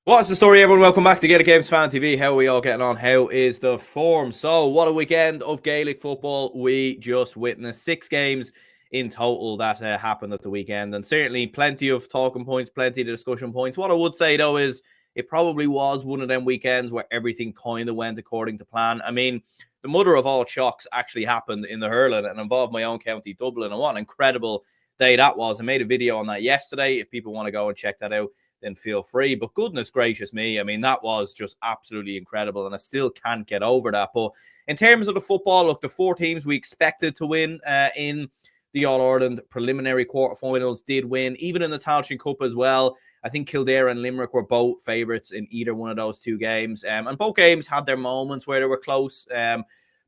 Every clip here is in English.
What's the story, everyone? Welcome back to Gaelic Games Fan TV. How are we all getting on? How is the form? So, what a weekend of Gaelic football we just witnessed. 6 games in total that happened at the weekend, and certainly plenty of talking points, plenty of discussion points. What I would say, though, is it probably was one of them weekends where everything kind of went according to plan. I mean, the mother of all shocks actually happened in the hurling and involved my own county, Dublin, and what an incredible day that was. I made a video on that yesterday. If people want to go and check that out, then feel free. But goodness gracious me, I mean, that was just absolutely incredible, and I still can't get over that. But in terms of the football, look, the 4 teams we expected to win in the All-Ireland preliminary quarterfinals did win, even in the Tailteann Cup as well. I think Kildair and Limerick were both favourites in either one of those 2 games. And both games had their moments where they were close.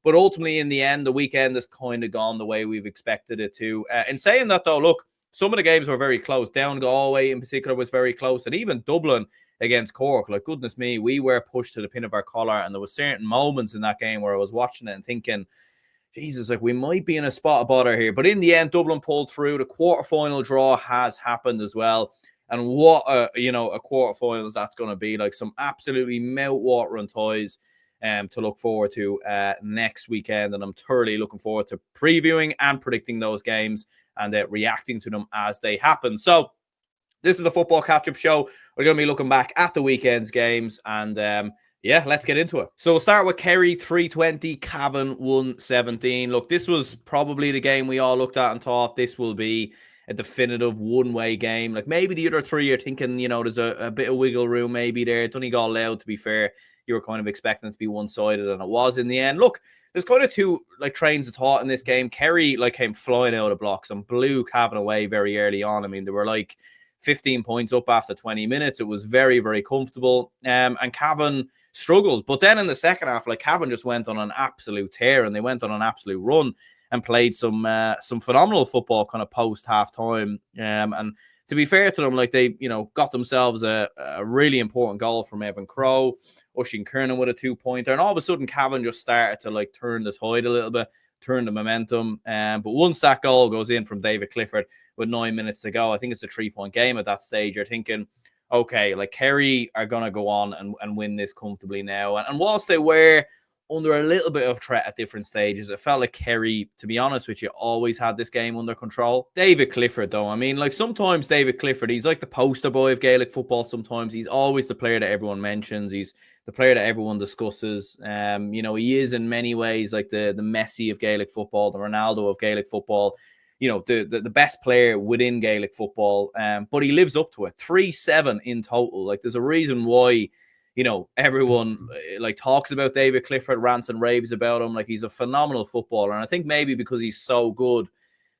But ultimately, in the end, the weekend has kind of gone the way we've expected it to. In saying that, though, look, some of the games were very close. Down Galway, in particular, was very close. And even Dublin against Cork, like, goodness me, we were pushed to the pin of our collar. And there were certain moments in that game where I was watching it and thinking, Jesus, like, we might be in a spot of bother here. But in the end, Dublin pulled through. The quarterfinal draw has happened as well. And what a quarterfinals that's going to be. Like, some absolutely mouth-watering toys to look forward to next weekend. And I'm thoroughly looking forward to previewing and predicting those games and reacting to them as they happen. So this is the Football Catch-Up Show. We're going to be looking back at the weekend's games, and yeah, let's get into it. So we'll start with Kerry 320, Cavan 117. Look, this was probably the game we all looked at and thought this will be a definitive one-way game. Like, maybe the other 3 are thinking, there's a bit of wiggle room maybe there. Donegal Loud, to be fair, you were kind of expecting it to be one-sided, and it was in the end. Look, there's kind of 2 trains of thought in this game. Kerry came flying out of blocks and blew Cavan away very early on. I mean, they were 15 points up after 20 minutes. It was very, very comfortable. And Cavan struggled. But then in the second half, Cavan just went on an absolute tear, and they went on an absolute run and played some phenomenal football kind of post half time. And to be fair to them, they got themselves a really important goal from Evan Crowe, Oisin Kernan with a 2-pointer, and all of a sudden Cavan just started to turn the tide a little bit, turn the momentum. But once that goal goes in from David Clifford with 9 minutes to go, I think it's a 3-point game at that stage. You're thinking, okay, Kerry are going to go on and win this comfortably now. And whilst they were under a little bit of threat at different stages, it felt like Kerry, to be honest with you, always had this game under control. David Clifford, though, I mean, sometimes David Clifford, he's like the poster boy of Gaelic football sometimes. He's always the player that everyone mentions. He's the player that everyone discusses. He is in many ways like the Messi of Gaelic football, the Ronaldo of Gaelic football, the best player within Gaelic football. But he lives up to it. 3-7 in total. There's a reason why everyone talks about David Clifford, rants and raves about him. He's a phenomenal footballer. And I think maybe because he's so good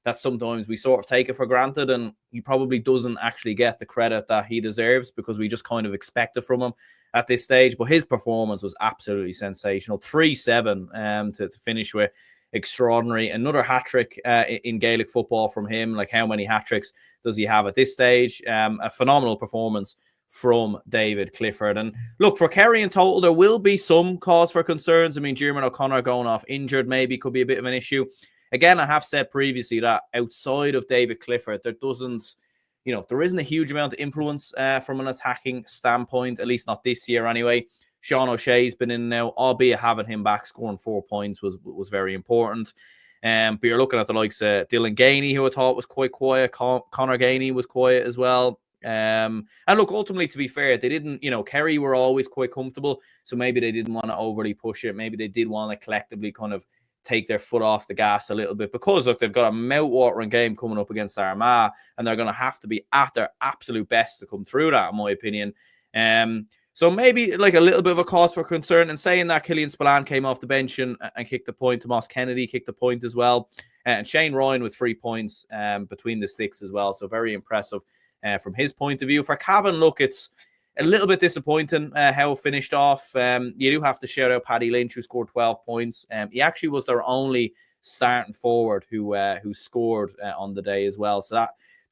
that sometimes we sort of take it for granted, and he probably doesn't actually get the credit that he deserves because we just kind of expect it from him at this stage. But his performance was absolutely sensational. 3-7 to finish with. Extraordinary. Another hat-trick in Gaelic football from him. How many hat-tricks does he have at this stage? A phenomenal performance from David Clifford. And look, for Kerry in total, there will be some cause for concerns. I mean, Diarmuid O'Connor going off injured maybe could be a bit of an issue. Again, I have said previously that outside of David Clifford, there isn't a huge amount of influence from an attacking standpoint, at least not this year anyway. Sean O'Shea's been in now, albeit having him back scoring 4 points was very important. But you're looking at the likes of Dylan Gainey, who I thought was quite quiet. Conor Gainey was quiet as well. And look, ultimately, to be fair, they didn't, Kerry were always quite comfortable, so maybe they didn't want to overly push it. Maybe they did want to collectively kind of take their foot off the gas a little bit because, look, they've got a mouth-watering game coming up against Armagh, and they're going to have to be at their absolute best to come through that, in my opinion. So maybe a little bit of a cause for concern. And saying that, Killian Spillane came off the bench and kicked the point. Tomas Kennedy kicked the point as well. And Shane Ryan with 3 points between the sticks as well. So very impressive from his point of view. For Cavan, look, it's a little bit disappointing how it finished off. You do have to shout out Paddy Lynch, who scored 12 points. He actually was their only starting forward who scored on the day as well. So that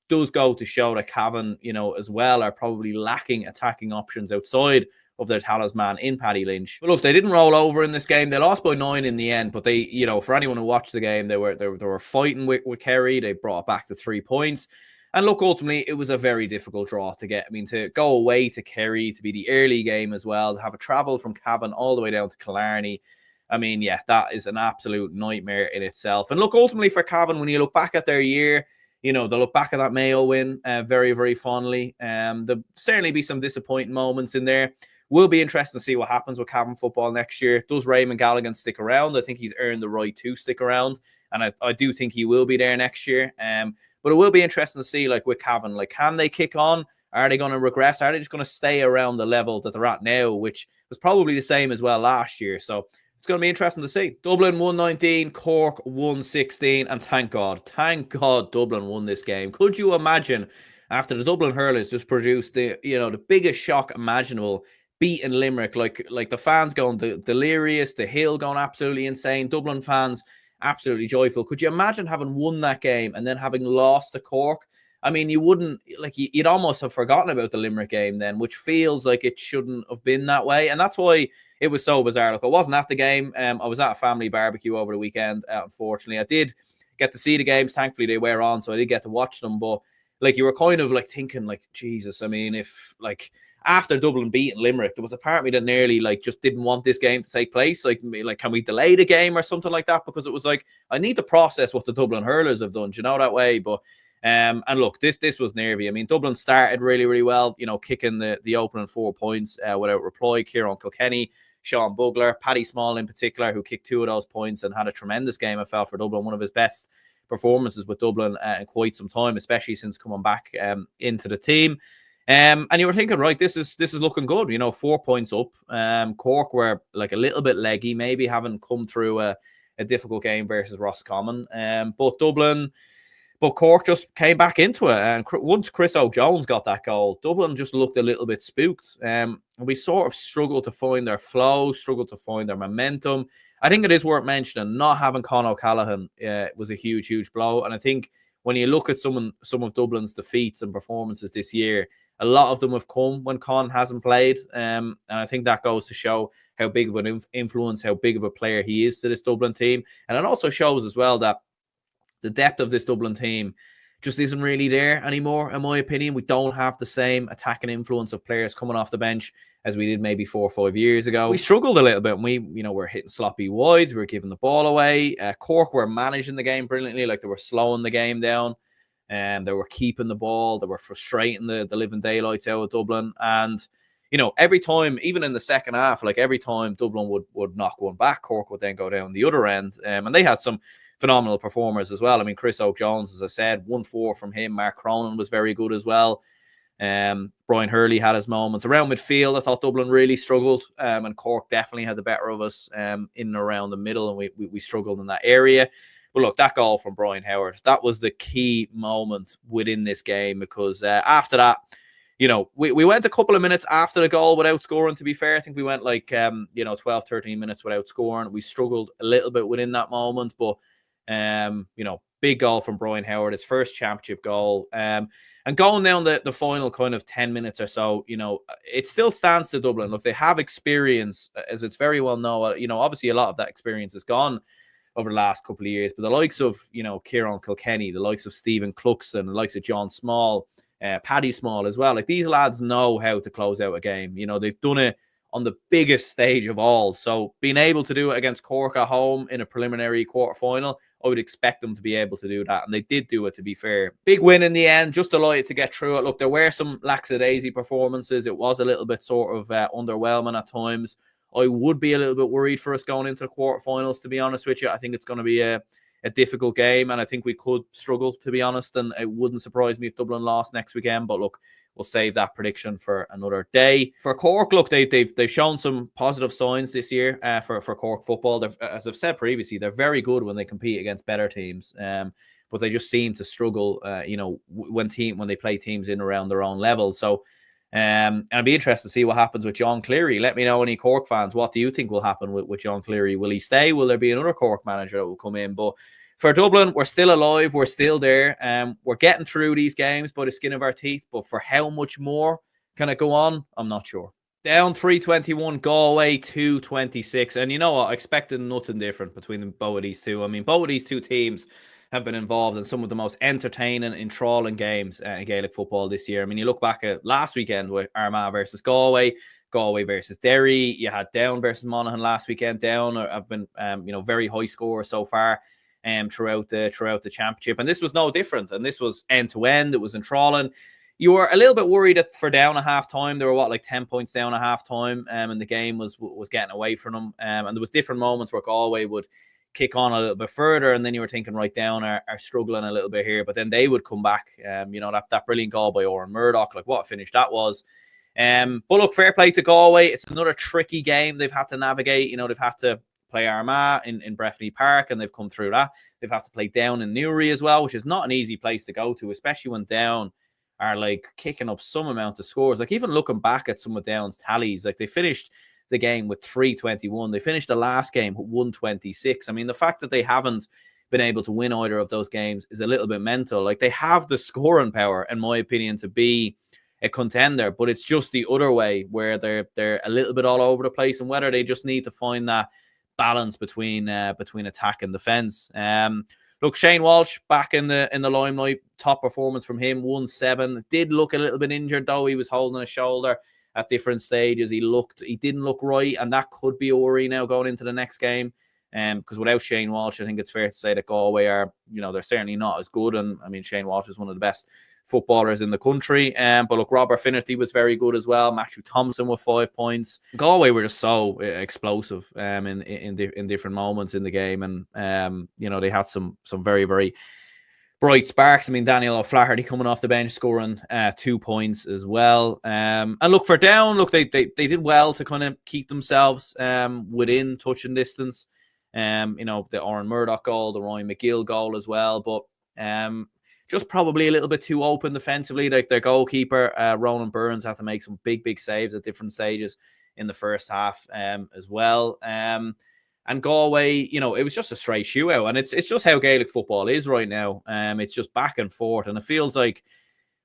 does go to show that Cavan, as well, are probably lacking attacking options outside of their talisman in Paddy Lynch. But look, they didn't roll over in this game. They lost by 9 in the end, but they, for anyone who watched the game, they were fighting with Kerry. They brought it back to 3 points. And look, ultimately, it was a very difficult draw to get. I mean, to go away to Kerry, to be the early game as well, to have a travel from Cavan all the way down to Killarney. I mean, yeah, that is an absolute nightmare in itself. And look, ultimately for Cavan, when you look back at their year, you know, they'll look back at that Mayo win very, very fondly. There'll certainly be some disappointing moments in there. Will be interesting to see what happens with Cavan football next year. Does Raymond Galligan stick around? I think he's earned the right to stick around. And I do think he will be there next year. But it will be interesting to see, like, with Cavan, like, can they kick on? Are they going to regress? Are they just going to stay around the level that they're at now, which was probably the same as well last year? So it's going to be interesting to see. Dublin 119, Cork 116, and thank God Dublin won this game. Could you imagine after the Dublin hurlers just produced the biggest shock imaginable, beating Limerick, like the fans going delirious, the hill going absolutely insane, Dublin fans absolutely joyful. Could you imagine having won that game and then having lost to Cork? I mean, you wouldn't, like, you'd almost have forgotten about the Limerick game then, which feels like it shouldn't have been that way. And that's why it was so bizarre. Look, I wasn't at the game. I was at a family barbecue over the weekend, unfortunately. I did get to see the games. Thankfully, they were on, so I did get to watch them. But, like, you were kind of, like, thinking, like, Jesus, I mean, if, like, after Dublin beating Limerick, there was a part of me that nearly, like, just didn't want this game to take place. Like, can we delay the game or something like that? Because it was like, I need to process what the Dublin hurlers have done, do you know, that way? But and look, this was nervy. I mean, Dublin started really, really well, you know, kicking the opening 4 points without reply. Kieran Kilkenny, Sean Bugler, Paddy Small in particular, who kicked 2 of those points and had a tremendous game, I felt, for Dublin. One of his best performances with Dublin in quite some time, especially since coming back into the team. And you were thinking, right, this is looking good. You know, 4 points up. Cork were like a little bit leggy, maybe haven't come through a difficult game versus Roscommon. But Cork just came back into it. And once Chris O'Jones got that goal, Dublin just looked a little bit spooked. And we sort of struggled to find their flow, struggled to find their momentum. I think it is worth mentioning, not having Con O'Callaghan was a huge, huge blow. And I think when you look at some of Dublin's defeats and performances this year, a lot of them have come when Con hasn't played. And I think that goes to show how big of an influence, how big of a player he is to this Dublin team. And it also shows as well that the depth of this Dublin team just isn't really there anymore, in my opinion. We don't have the same attacking influence of players coming off the bench as we did maybe 4 or 5 years ago. We struggled a little bit, and we're hitting sloppy wides, we were giving the ball away. Cork were managing the game brilliantly, like they were slowing the game down, and they were keeping the ball, they were frustrating the living daylights out of Dublin. And you know, every time, even in the second half, like every time Dublin would knock one back, Cork would then go down the other end, and they had some phenomenal performers as well. I mean, Chris O'Jones, as I said, 1-4 from him. Mark Cronin was very good as well. Brian Hurley had his moments. Around midfield, I thought Dublin really struggled, and Cork definitely had the better of us in and around the middle, and we struggled in that area. But look, that goal from Brian Howard, that was the key moment within this game, because after that, you know, we went a couple of minutes after the goal without scoring, to be fair. I think we went like, 12, 13 minutes without scoring. We struggled a little bit within that moment, but big goal from Brian Howard, his first championship goal. And going down the final kind of 10 minutes or so, you know, it still stands to Dublin. Look, they have experience, as it's very well known. You know, obviously a lot of that experience is gone over the last couple of years, but the likes of, you know, Kieran Kilkenny, the likes of Stephen Cluxton, the likes of John Small, Paddy Small as well. Like, these lads know how to close out a game. You know, they've done it on the biggest stage of all. So being able to do it against Cork at home in a preliminary quarter-final, I would expect them to be able to do that. And they did do it, to be fair. Big win in the end, just delighted to get through it. Look, there were some lackadaisy performances. It was a little bit sort of underwhelming at times. I would be a little bit worried for us going into the quarterfinals, to be honest with you. I think it's going to be a difficult game, and I think we could struggle, to be honest, and it wouldn't surprise me if Dublin lost next weekend. But look, we'll save that prediction for another day. For Cork, look, they've shown some positive signs this year for Cork football. As I've said previously, they're very good when they compete against better teams, but they just seem to struggle, when they play teams in around their own level. So, and I'd be interested to see what happens with John Cleary. Let me know, any Cork fans, what do you think will happen with John Cleary? Will he stay? Will there be another Cork manager that will come in? But for Dublin, we're still alive. We're still there. We're getting through these games by the skin of our teeth. But for how much more can it go on? I'm not sure. Down 321, Galway 226. And you know what? I expected nothing different between both of these two. I mean, both of these two teams have been involved in some of the most entertaining, enthralling games in Gaelic football this year. I mean, you look back at last weekend with Armagh versus Galway, Galway versus Derry. You had Down versus Monaghan last weekend. Down have been, very high score so far throughout the championship, and this was no different. And this was end to end. It was enthralling. You were a little bit worried that for Down at half time, they were 10 points down at half time, and the game was getting away from them. And there was different moments where Galway would kick on a little bit further, and then you were thinking, right, Down are struggling a little bit here, but then they would come back. That brilliant goal by Oran Murdoch, what a finish that was. But look, fair play to Galway. It's another tricky game they've had to navigate. They've had to play Armagh in Breffni Park, and they've come through that. They've had to play Down in Newry as well, which is not an easy place to go to, especially when Down are kicking up some amount of scores. Even looking back at some of Down's tallies, they finished the game with 321. They finished the last game with 126. I mean, the fact that they haven't been able to win either of those games is a little bit mental. They have the scoring power, in my opinion, to be a contender, but it's just the other way where they're a little bit all over the place, and whether they just need to find that balance between attack and defense. Look, Shane Walsh back in the limelight. Top performance from him, 1-7. Did look a little bit injured though. He was holding a shoulder at different stages. He didn't look right, and that could be a worry now going into the next game. Because without Shane Walsh, I think it's fair to say that Galway are, they're certainly not as good. And I mean, Shane Walsh is one of the best footballers in the country. But look, Robert Finnerty was very good as well. Matthew Thompson with 5 points. Galway were just so explosive in different moments in the game, and they had some very, very bright sparks. I mean, Daniel O'Flaherty coming off the bench scoring 2 points as well. And look, for Down, look, they did well to kind of keep themselves within touching distance. The Oran Murdoch goal, the Ryan McGill goal as well, but just probably a little bit too open defensively. Their goalkeeper, Ronan Burns, had to make some big saves at different stages in the first half as well. And Galway, it was just a straight shootout, and it's just how Gaelic football is right now. It's just back and forth, and it feels like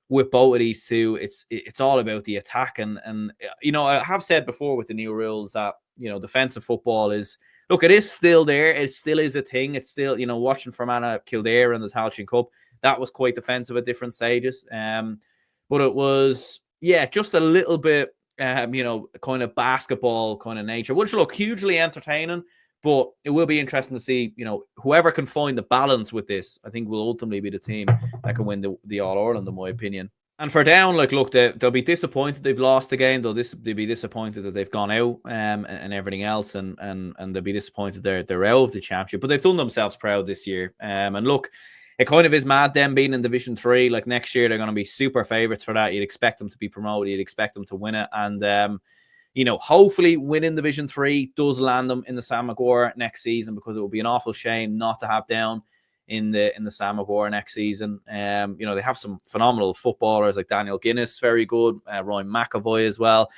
with both of these two, it's all about the attack. And I have said before with the new rules that defensive football is, look, it is still there. It still is a thing. It's still, watching Fermanagh Kildair in the Tailteann Cup, that was quite defensive at different stages. But it was, just a little bit, kind of basketball kind of nature, which look hugely entertaining. But it will be interesting to see, whoever can find the balance with this, I think will ultimately be the team that can win the All-Ireland, in my opinion. And for Down, look, they'll be disappointed they've lost the game. They'll be disappointed that they've gone out and everything else, and they'll be disappointed they're out of the championship. But they've done themselves proud this year. And look, it kind of is mad them being in Division 3. Next year, they're going to be super favourites for that. You'd expect them to be promoted. You'd expect them to win it. And, hopefully winning Division 3 does land them in the Sam Maguire next season, because it would be an awful shame not to have Down in the Sam Maguire next season. They have some phenomenal footballers like Daniel Guinness, very good. Ryan McAvoy as well.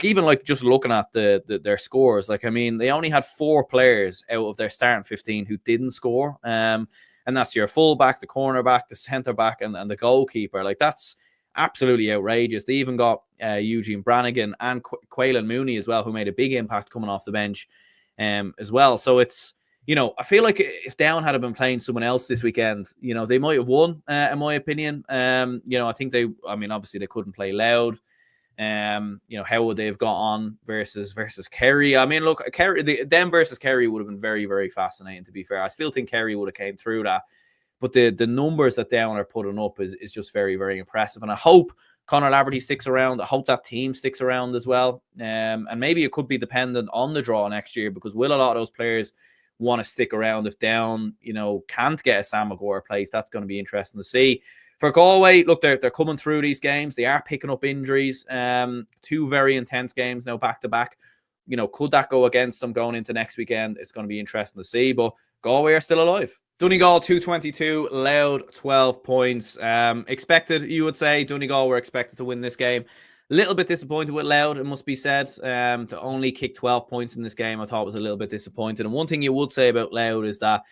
Even just looking at their scores, they only had 4 players out of their starting 15 who didn't score. And that's your fullback, the cornerback, the centre back, and the goalkeeper. That's absolutely outrageous. They even got Eugene Brannigan and Quaylen Mooney as well, who made a big impact coming off the bench as well. So it's, I feel like if Down had been playing someone else this weekend, they might have won, in my opinion. I think obviously they couldn't play Loud. How would they have got on versus Kerry? I mean, look, them versus Kerry would have been very, very fascinating, to be fair. I still think Kerry would have came through that. But the numbers that Down are putting up is just very, very impressive. And I hope Conor Laverty sticks around. I hope that team sticks around as well. And maybe it could be dependent on the draw next year, because will a lot of those players want to stick around if Down, can't get a Sam Maguire place? That's going to be interesting to see. For Galway, look, they're coming through these games. They are picking up injuries. 2 very intense games now back to back. Could that go against them going into next weekend? It's going to be interesting to see. But Galway are still alive. Donegal 222, Loud 12 points. Expected, you would say. Donegal were expected to win this game. A little bit disappointed with Loud, it must be said. To only kick 12 points in this game, I thought was a little bit disappointing. And one thing you would say about Loud is that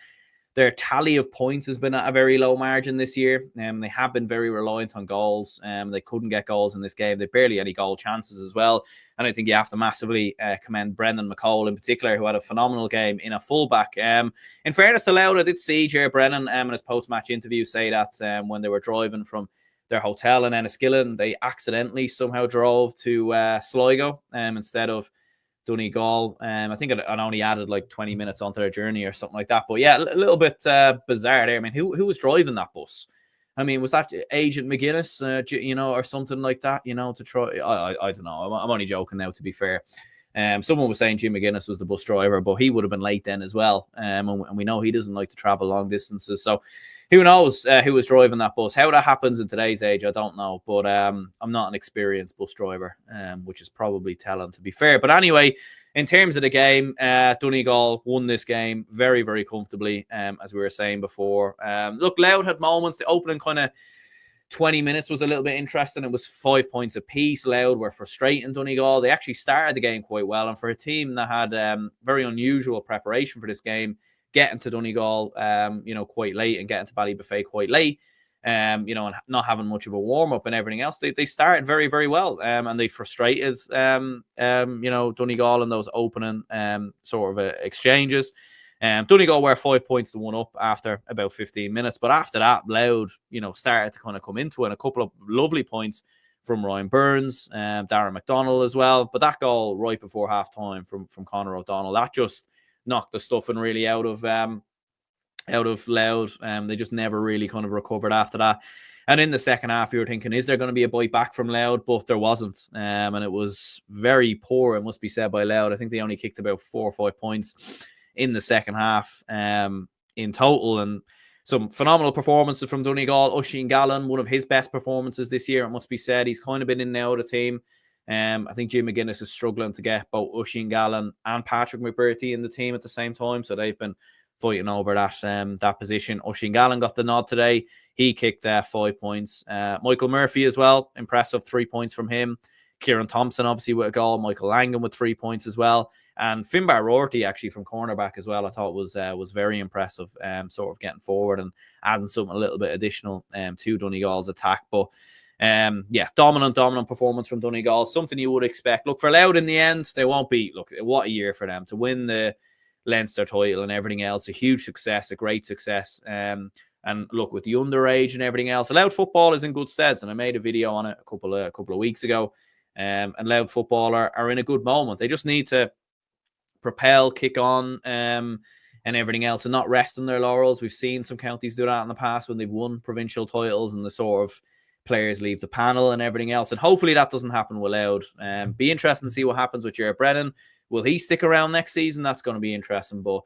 their tally of points has been at a very low margin this year. They have been very reliant on goals. They couldn't get goals in this game. They barely had any goal chances as well. And I think you have to massively commend Brendan McCole in particular, who had a phenomenal game in a fullback. In fairness to Louth, I did see Ger Brennan in his post-match interview say that when they were driving from their hotel in Enniskillen, they accidentally somehow drove to Sligo instead of Donegal. I think it only added like 20 minutes onto their journey or something like that. But yeah, a little bit bizarre there. I mean, who was driving that bus? I mean, was that Agent McGuinness, or something like that, to try? I don't know. I'm only joking now, to be fair. Someone was saying Jim McGuinness was the bus driver, but he would have been late then as well. And we know he doesn't like to travel long distances. So who knows who was driving that bus? How that happens in today's age, I don't know. But I'm not an experienced bus driver, which is probably telling, to be fair. But anyway, in terms of the game, Donegal won this game very, very comfortably, as we were saying before. Look, Louth had moments. The opening kind of 20 minutes was a little bit interesting. It was 5 points apiece. Louth were frustrating Donegal. They actually started the game quite well. And for a team that had very unusual preparation for this game, getting to Donegal, quite late and getting to Ballybuffet quite late, and not having much of a warm-up and everything else, they started very, very well, and they frustrated, Donegal in those opening sort of exchanges. Donegal were 5 points to 1 up after about 15 minutes, but after that, Louth, started to kind of come into it, and a couple of lovely points from Ryan Burns, Darren McDonnell as well, but that goal right before half-time from Conor O'Donnell, that just knocked the stuffing really out of Louth. They just never really kind of recovered after that. And in the second half, you were thinking, is there going to be a bite back from Louth? But there wasn't. And it was very poor, it must be said, by Louth. I think they only kicked about 4 or 5 points in the second half in total. And some phenomenal performances from Donegal. Oisin Gallen, one of his best performances this year, it must be said. He's kind of been in and out of the team. I think Jim McGuinness is struggling to get both Oisin Gallen and Patrick McBurty in the team at the same time. So they've been fighting over that position. Oisin Gallen got the nod today. He kicked 5 points. Michael Murphy as well. Impressive 3 points from him. Kieran Thompson, obviously, with a goal. Michael Langan with 3 points as well. And Finbar Rorty, actually, from cornerback as well, I thought was very impressive, sort of getting forward and adding something a little bit additional to Donegal's attack. But dominant performance from Donegal. Something you would expect. Look, for Louth in the end, they won't beat. Look, what a year for them to win the Leinster title and everything else. A huge success, a great success. And look, with the underage and everything else, Louth football is in good stead. And I made a video on it a couple of weeks ago. And Louth football are in a good moment. They just need to propel, kick on, and everything else, and not rest on their laurels. We've seen some counties do that in the past when they've won provincial titles and the sort of players leave the panel and everything else. And hopefully that doesn't happen with Louth. Be interesting to see what happens with Ger Brennan. Will he stick around next season? That's going to be interesting. But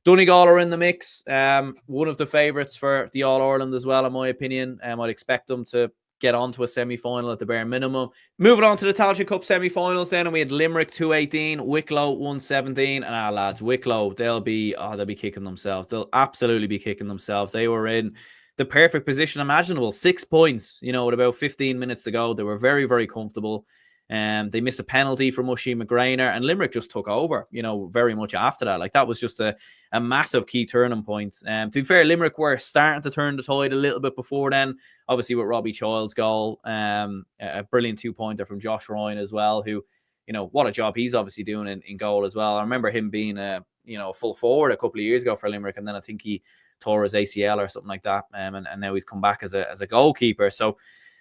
Donegal are in the mix. One of the favourites for the All-Ireland as well, in my opinion. I'd expect them to get on to a semi-final at the bare minimum. Moving on to the Tailteann Cup semi-finals then, and we had Limerick 2-18, Wicklow 1-17, and lads, Wicklow, they'll be kicking themselves. They'll absolutely be kicking themselves. They were in the perfect position imaginable. 6 points, with about 15 minutes to go. They were very, very comfortable. They missed a penalty from Mushy McGrainer, and Limerick just took over, very much after that. Like, that was just a massive key turning point. To be fair, Limerick were starting to turn the tide a little bit before then, obviously with Robbie Child's goal, a brilliant 2-pointer from Josh Ryan as well, who, what a job he's obviously doing in goal as well. I remember him being a full forward a couple of years ago for Limerick, and then I think he tore his ACL or something like that, and now he's come back as a goalkeeper. So,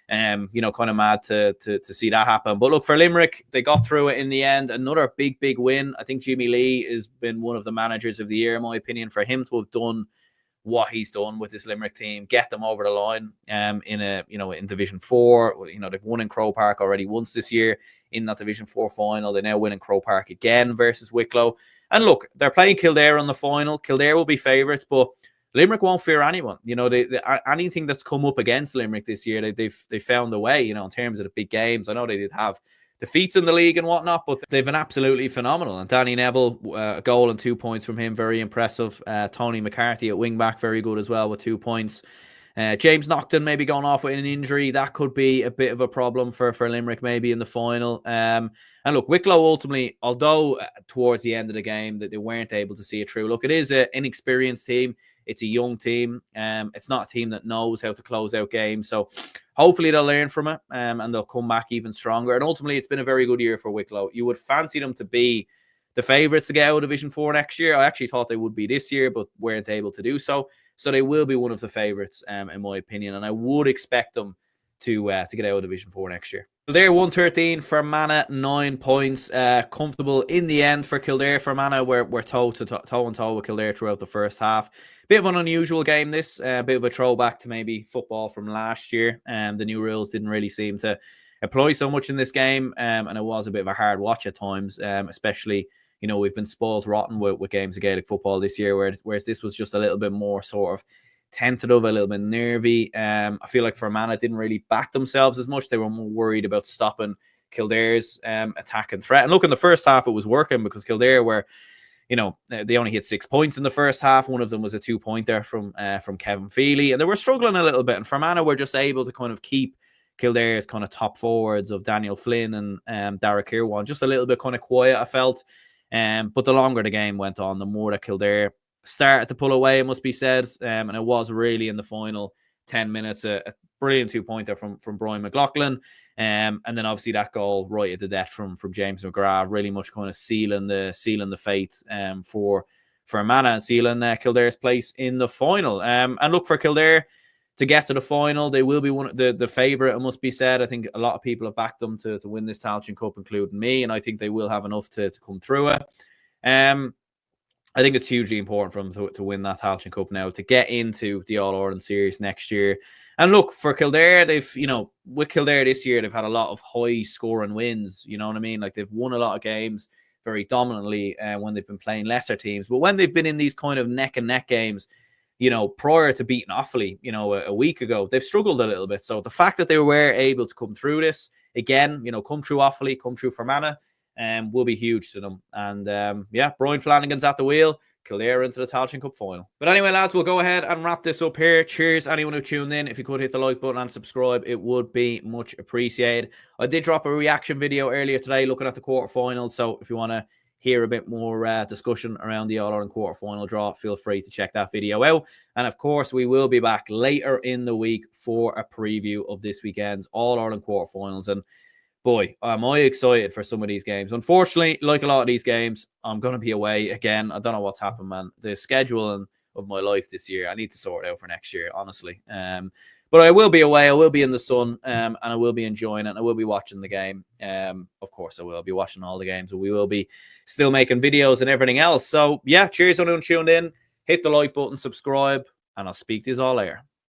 kind of mad to see that happen. But look, for Limerick, they got through it in the end. Another big win. I think Jimmy Lee has been one of the managers of the year, in my opinion. For him to have done what he's done with this Limerick team, get them over the line in Division 4. They've won in Croke Park already once this year in that Division 4 final. They now win in Croke Park again versus Wicklow. And look, they're playing Kildair on the final. Kildair will be favourites, but Limerick won't fear anyone. Anything that's come up against Limerick this year, they've found a way, in terms of the big games. I know they did have defeats in the league and whatnot, but they've been absolutely phenomenal. And Danny Neville, a goal and 2 points from him, very impressive. Tony McCarthy at wing back, very good as well with 2 points. James Naughton maybe going off with an injury. That could be a bit of a problem for Limerick maybe in the final. And look, Wicklow ultimately, although towards the end of the game that they weren't able to see it through. Look, it is an inexperienced team. It's a young team. It's not a team that knows how to close out games. So hopefully they'll learn from it and they'll come back even stronger. And ultimately, it's been a very good year for Wicklow. You would fancy them to be the favourites to get out of Division 4 next year. I actually thought they would be this year, but weren't able to do so. So they will be one of the favourites, in my opinion. And I would expect them to get out of Division 4 next year. Kildare 113, Fermanagh 9 points. Comfortable in the end for Kildare. Fermanagh were toe and toe with Kildare throughout the first half. Bit of an unusual game this. Bit of a throwback to maybe football from last year. The new rules didn't really seem to apply so much in this game. And it was a bit of a hard watch at times, especially, you know, we've been spoiled rotten with games of Gaelic football this year, whereas this was just a little bit more sort of tentative, a little bit nervy. I feel like Fermanagh didn't really back themselves as much. They were more worried about stopping Kildare's attack and threat. And look, in the first half, it was working because Kildair were, you know, they only hit 6 points in the first half. One of them was a 2-pointer from Cavan Feely, and they were struggling a little bit. And Fermanagh were just able to kind of keep Kildare's kind of top forwards of Daniel Flynn and Dara Kirwan just a little bit kind of quiet, I felt. But the longer the game went on, the more that Kildair started to pull away, it must be said. And it was really in the final 10 minutes, a brilliant 2-pointer from Brian McLaughlin. And then obviously that goal right at the death from James McGrath, really much kind of sealing the fate for Fermanagh and sealing Kildare's place in the final. And look, for Kildair to get to the final, they will be the favourite, it must be said. I think a lot of people have backed them to win this Tailteann Cup, including me, and I think they will have enough to come through it. I think it's hugely important for them to win that Tailteann Cup now, to get into the All-Ireland series next year. And look, for Kildare, with Kildare this year, they've had a lot of high-scoring wins, you know what I mean? Like, they've won a lot of games very dominantly when they've been playing lesser teams. But when they've been in these kind of neck-and-neck games, you know, prior to beating Offaly, you know, a week ago, they've struggled a little bit. So the fact that they were able to come through this, again, you know, come through Offaly, come through Fermanagh, will be huge to them. And Brian Flanagan's at the wheel. Kildare into the Tailteann Cup final. But anyway, lads, we'll go ahead and wrap this up here. Cheers, anyone who tuned in. If you could hit the like button and subscribe, it would be much appreciated. I did drop a reaction video earlier today looking at the quarterfinals. So if you want to hear a bit more discussion around the All-Ireland quarterfinal draw, feel free to check that video out. And of course, we will be back later in the week for a preview of this weekend's All-Ireland quarterfinals. And boy, am I excited for some of these games. Unfortunately, like a lot of these games, I'm going to be away again. I don't know what's happened, man. The schedule of my life this year, I need to sort it out for next year, honestly. But I will be away. I will be in the sun, and I will be enjoying it. I will be watching the game. Of course, I will be watching all the games, but we will be still making videos and everything else. So, yeah, cheers on everyone tuned in. Hit the like button, subscribe, and I'll speak to you all later.